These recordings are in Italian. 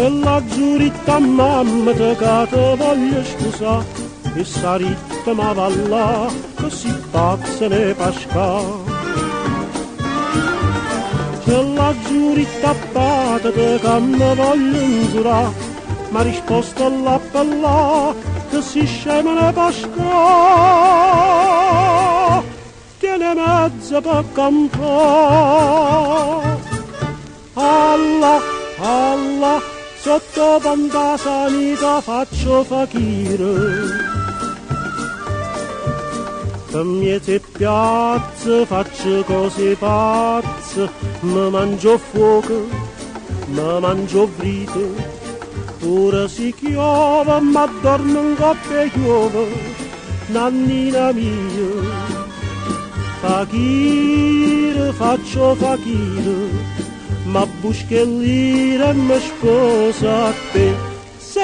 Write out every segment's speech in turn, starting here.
Se la giuritta mamma te che te voglio sposare, e saritta ma va là, così pazza ne pasca. Se la giuritta pata te che mi voglio insurare, ma risposta là per là, che si scema ne pasca. Tiene mezzo per cantare. Allah, Allah, sotto banda sanità faccio fakire. Per miete piazze faccio cose pazze, mi mangio fuoco, mi mangio brite, ora si chiova ma dormo in coppia e chiova, nannina mia. Fakire, faccio fakire, ma buschellire e mi sposa a te. Sì.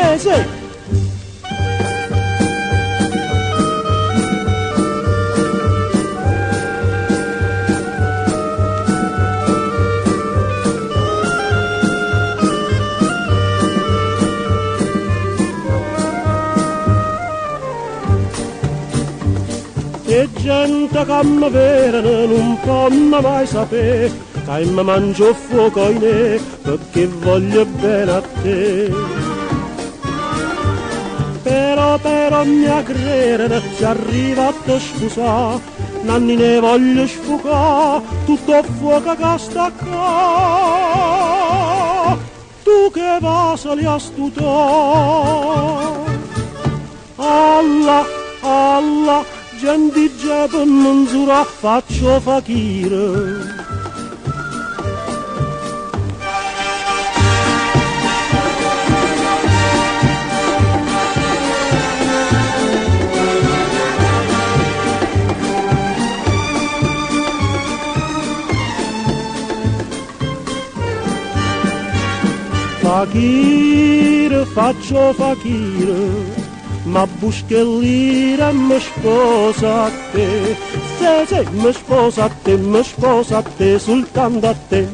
E gente che mi vede non può mai sapere che mi mangio fuoco in me perché voglio bene a te. Però mia credere ci arriva a te sposare, nanni ne voglio sfocare tutto fuoco che sta qua. Tu che vas li a studare. Allah, Allah, gente per menzura faccio fakire. Fakire, faccio fakire, ma buschellire mi sposa a te. Sì, mi sposa a te, soltanto a te.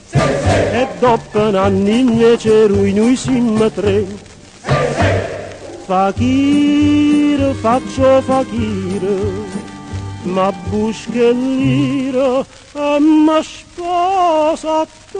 Sì. E dopo un anno invece noi siamo tre. Sì. Fakire, faccio fakire, ma buschellire mi sposa a te.